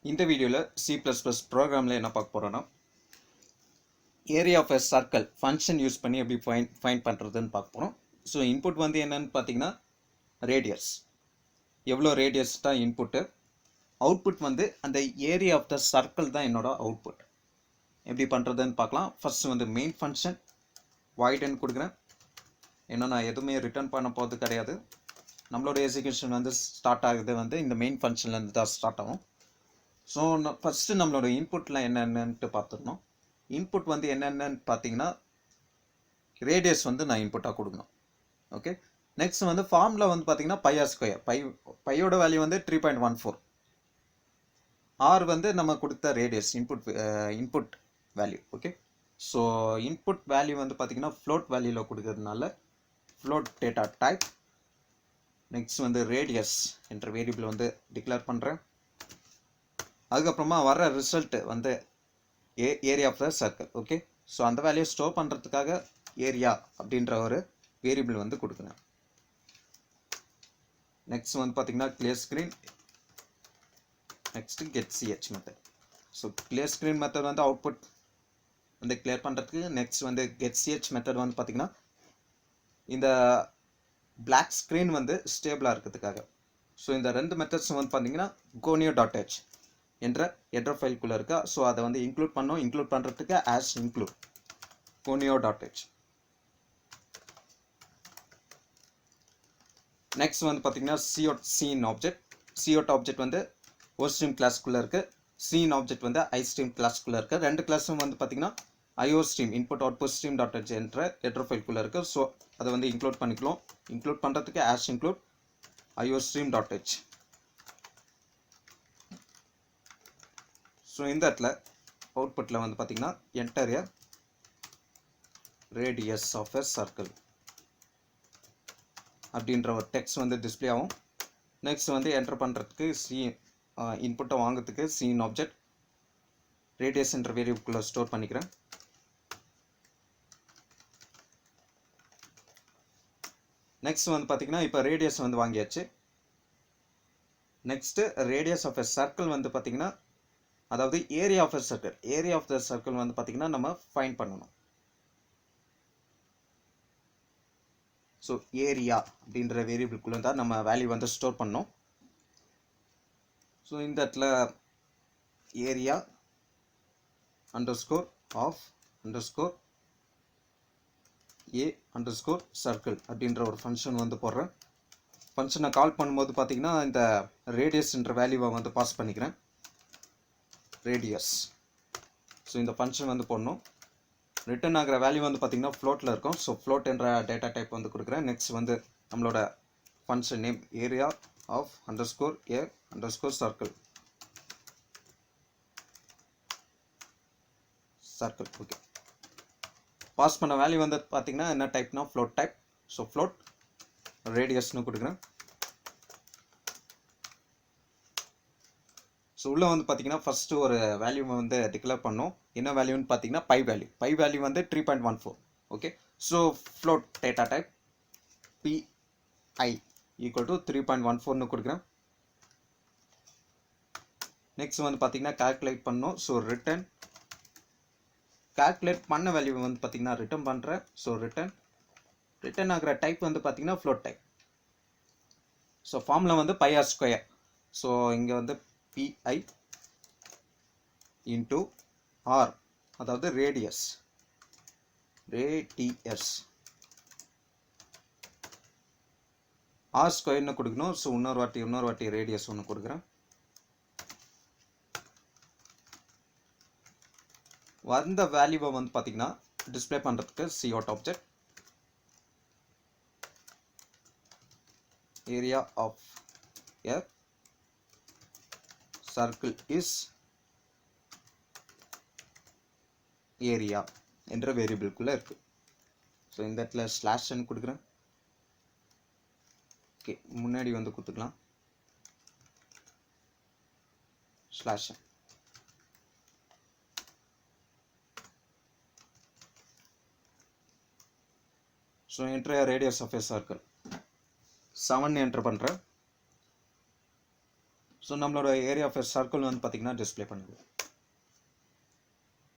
இந்த வீடியோவில் C++ ப்ரோக்ராமில் என்ன பார்க்க போகிறோன்னா area of a circle function use பண்ணி எப்படி ஃபைண்ட் பண்ணுறதுன்னு பார்க்க போகிறோம். ஸோ இன்புட் வந்து என்னன்னு பார்த்தீங்கன்னா ரேடியஸ், எவ்வளோ ரேடியஸ் தான் இன்புட்டு. அவுட்புட் வந்து அந்த ஏரியா ஆஃப் த சர்க்கிள் தான் என்னோட அவுட்புட். எப்படி பண்ணுறதுன்னு பார்க்கலாம். ஃபர்ஸ்ட் வந்து மெயின் ஃபங்க்ஷன் வாய்டுன்னு கொடுக்குறேன். ஏன்னா நான் எதுவுமே ரிட்டர்ன் பண்ண போகிறது கிடையாது. நம்மளோட எக்ஸிக்யூஷன் வந்து ஸ்டார்ட் ஆகுது வந்து இந்த மெயின் ஃபங்க்ஷன்லேருந்து தான் ஸ்டார்ட் ஆகும். ஸோ ஃபஸ்ட்டு நம்மளோட இன்புட்டில் என்னென்னன்ட்டு பார்த்துடணும். இன்புட் வந்து என்னென்னு பார்த்தீங்கன்னா ரேடியஸ் வந்து நான் இன்புட்டாக கொடுக்கணும். ஓகே, நெக்ஸ்ட் வந்து ஃபார்மில் வந்து பார்த்தீங்கன்னா πr². பையோட வேல்யூ வந்து 3.14. ஆர் வந்து நம்ம கொடுத்த radius input value. Okay, so input value வந்து பார்த்தீங்கன்னா ஃப்ளோட் வேல்யூவில் கொடுக்கறதுனால ஃப்ளோட் டேட்டா டைப். நெக்ஸ்ட் வந்து ரேடியஸ் என்ற வேரியபிள் வந்து டிக்ளேர் பண்ணுறேன். அதுக்கப்புறமா வர ரிசல்ட் வந்து area of the circle. Okay, so அந்த வேல்யூ ஸ்டோர் பண்ணுறதுக்காக ஏரியா அப்படின்ற ஒரு வேரியபிள் வந்து கொடுக்குறேன். நெக்ஸ்ட் வந்து பார்த்தீங்கன்னா clear screen, next get CH method. So clear screen method வந்து அவுட்புட் வந்து கிளியர் பண்ணுறதுக்கு. நெக்ஸ்ட் வந்து கெட் சிஹெச் மெத்தட் வந்து பார்த்தீங்கன்னா இந்த பிளாக் ஸ்க்ரீன் வந்து ஸ்டேபிளாக இருக்கிறதுக்காக. ஸோ இந்த ரெண்டு மெத்தட்ஸ் வந்து பார்த்தீங்கன்னா gonio.h என்ற ஹெடர் ஃபைல்குள்ளே இருக்கா. ஸோ அதை வந்து இன்க்ளூட் பண்ணுறதுக்கு ஆஸ் இன்க்ளூட் gonio.h. நெக்ஸ்ட் வந்து பார்த்தீங்கன்னா cin ஆப்ஜெக்ட். cout ஆப்ஜெக்ட் வந்து OStream கிளாஸ்க்குள்ளே இருக்குது. cin ஆப்ஜெக்ட் வந்து iStream கிளாஸ்க்குள்ளே இருக்குது. ரெண்டு கிளாஸும் வந்து பார்த்தீங்கன்னா iostream input output stream.h என்ற ஹெடர் ஃபைல்குள்ளே இருக்குது. ஸோ அதை வந்து இன்க்ளூட் பண்ணிக்கலாம். இன்க்ளூட் பண்ணுறதுக்கு ஆஸ் இன்க்ளூட் iostream.h. ஸோ இந்த இடத்துல அவுட்புட்டில் வந்து பார்த்தீங்கன்னா enter a radius of a circle அப்படின்ற ஒரு டெக்ஸ்ட் வந்து டிஸ்பிளே ஆகும். நெக்ஸ்ட் வந்து என்டர் பண்ணுறதுக்கு இன்புட்டை வாங்கிறதுக்கு cin ஆப்ஜெக்ட் ரேடியஸ் என்ற வேரியபிள்குள்ளே ஸ்டோர் பண்ணிக்கிறேன். நெக்ஸ்ட் வந்து பார்த்தீங்கன்னா இப்போ ரேடியஸ் வந்து வாங்கியாச்சு. Next radius of a circle வந்து பார்த்தீங்கன்னா அதாவது area of a circle. Area of the circle வந்து பார்த்தீங்கன்னா நம்ம ஃபைண்ட் பண்ணணும். ஸோ ஏரியா அப்படின்ற வேரியபிள்குள்ளே தான் நம்ம வேல்யூ வந்து ஸ்டோர் பண்ணோம். ஸோ இந்த இடத்துல area underscore of underscore a underscore circle அப்படின்ற ஒரு ஃபங்க்ஷன் வந்து போடுறேன். ஃபங்க்ஷனை கால் பண்ணும்போது பார்த்தீங்கன்னா இந்த ரேடியஸ்ன்ற வேல்யூவை வந்து பாஸ் பண்ணிக்கிறேன். ரேடியஸ். ஸோ இந்த ஃபங்க்ஷன் வந்து போடணும். ரிட்டர்ன் ஆகிற வேல்யூ வந்து பார்த்தீங்கன்னா ஃப்ளோட்டில் இருக்கும். ஸோ ஃப்ளோட் என்ற டேட்டா டைப் வந்து கொடுக்குறேன். நெக்ஸ்ட் வந்து நம்மளோட function name area of underscore a underscore circle. Okay, pass பண்ண வேல்யூ வந்து பார்த்தீங்கன்னா என்ன டைப்னா ஃப்ளோட் டைப். ஸோ ஃப்ளோட் ரேடியஸ்னு கொடுக்குறேன். ஸோ உள்ளே வந்து பார்த்தீங்கன்னா ஃபஸ்ட்டு ஒரு வேல்யூ வந்து டிக்ளேர் பண்ணோம். என்ன வேல்யூன்னு பார்த்தீங்கன்னா பை வேல்யூ வந்து 3.14. Okay, so float data type pi equal to 3.14னு கொடுக்குறேன். நெக்ஸ்ட் வந்து பார்த்தீங்கன்னா கால்குலேட் பண்ணோம். ஸோ கால்குலேட் பண்ண வேல்யூ வந்து பார்த்தீங்கன்னா ரிட்டர்ன் பண்ணுறேன். ஸோ ரிட்டர்ன் ஆகிற டைப் வந்து பார்த்தீங்கன்னா ஃப்ளோட் டைப். ஸோ ஃபார்மில் வந்து πr². ஸோ இங்கே வந்து pi இன்ட்டு ஆர் அதாவது ரேடியஸ் ஆர் ஸ்கொயர்னு கொடுக்கணும். ஸோ இன்னொரு வாட்டி ரேடியஸ் ஒன்று கொடுக்குறேன். வந்த வேல்யூவை வந்து பார்த்தீங்கன்னா டிஸ்பிளே பண்ணுறதுக்கு cout object area of a circle is area என்ற வேரியபிள்குள்ளே இருக்குது. ஸோ இந்த இடத்துல ஸ்லாஷ்ன்னு கொடுக்குறேன். ஓகே, முன்னாடி வந்து கொடுத்துக்கலாம் slash. So enter radius of a circle 7 enter பண்ணுறேன். ஸோ நம்மளோட ஏரியா ஆஃப் சர்க்கிள் வந்து பார்த்திங்கன்னா டிஸ்பிளே பண்ணுது.